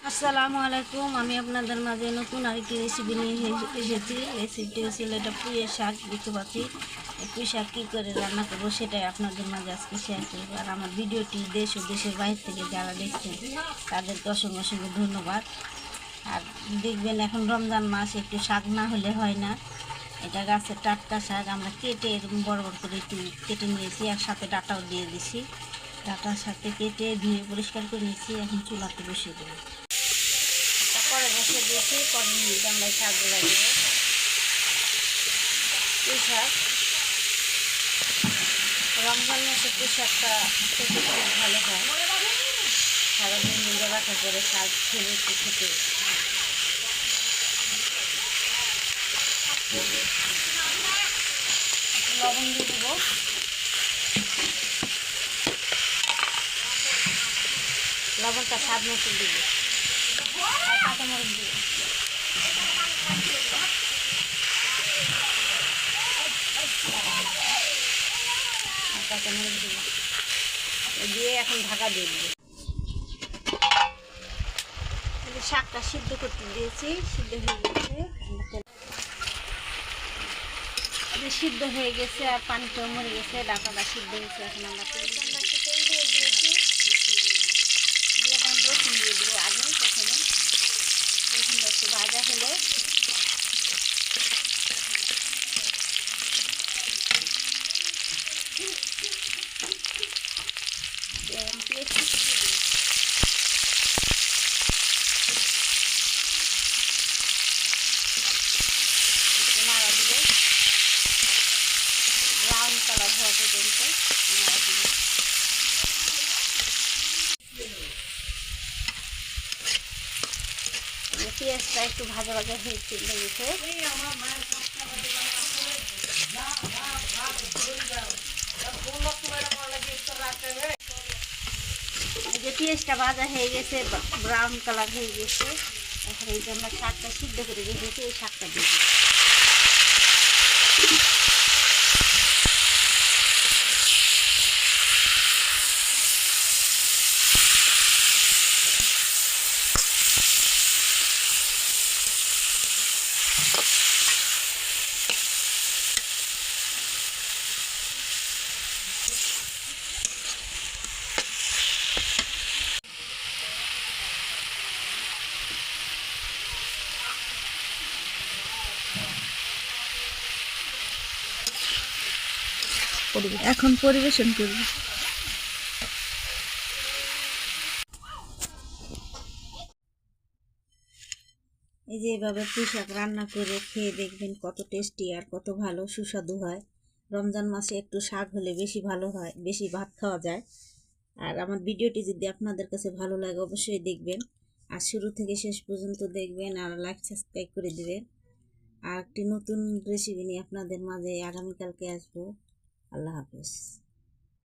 আসসালামু আলাইকুম। আমি আপনাদের মাঝে নতুন আরেকটি রেসিপি নিয়ে এসেছি। রেসিপিটি হচ্ছিল এটা পুঁইয়ের শাক। দেখতে পাচ্ছি পুঁই শাক কী করে রান্না করবো সেটাই আপনাদের মাঝে আজকে শেয়ার করবো। আর আমার ভিডিওটি দেশ ও দেশের বাইরে থেকে যারা দেখছেন তাদেরকে অসংখ্য অসংখ্য ধন্যবাদ। আর দেখবেন এখন রমজান মাস, একটু শাক না হলে হয় না। এটা গাছের টাটকা শাক, আমরা কেটে এরকম বড় বড় করে একটু কেটে নিয়েছি, আর সাথে ডাঁটাও দিয়ে দিছি। ডাঁটার সাথে কেটে ধুয়ে পরিষ্কার করে নিয়েছি। এখন চুলাতে বসিয়ে দেবো। পরে বসে দিয়েছি, পরে আমরা শাকগুলো দেবো। পুঁই শাক, রমজান মাসে পুঁই শাকটা খেতে খুব ভালো হয়। সারাদিন নিজে রাখা করে শাক খেলে একটু খেতে লবণ দিয়ে দেবো। লবণটা স্বাদ মতো দেবো, আর কাঁচামরিচ দেবো। কাঁচামরিচ দেবো দিয়ে এখন ঢাকা দিয়ে দেবো। শাকটা সিদ্ধ করতে দিয়েছি, সিদ্ধ হয়ে গেছে। সিদ্ধ হয়ে গেছে আর পানিটাও মরে গেছে, ডাটাটা সিদ্ধ হয়েছে। এখন আমরা তেল দিয়ে দিয়েছি, দিয়ে এখন রসুন দিয়ে দেবো। আগে প্রথমে রসুনটা একটু ভাজা হলে পেঁয়াজ কুচি দিয়ে দেবো। নাড়া দেবো, ব্রাউন কালার হওয়া পর্যন্ত নাড়া দেবো। পেঁয়াজটা একটু ভাজা ভাজা হয়ে চলে গেছে। যে পেঁয়াজটা ভাজা হয়ে গেছে, ব্রাউন কালার হয়ে গেছে। এখন এই যে আমরা শাকটা সিদ্ধ করে রেখেছি, এই শাকটা দিয়ে দিই। এখন পরিবেশন করব। এই যে এভাবে পুঁই শাক রান্না করে খেয়ে দেখবেন কত টেস্টি আর কত ভালো সুস্বাদু হয়। রমজান মাসে একটু শাক হলে বেশি ভালো হয়, বেশি ভাত খাওয়া যায়। আর আমার ভিডিওটি যদি আপনাদের কাছে ভালো লাগে অবশ্যই দেখবেন, আর শুরু থেকে শেষ পর্যন্ত দেখবেন, আর লাইক সাবস্ক্রাইব করে দিবেন। আর একটি নতুন রেসিপি নিয়ে আপনাদের মাঝে আগামীকালকে আসবো। আল্লাহ হাফেজ।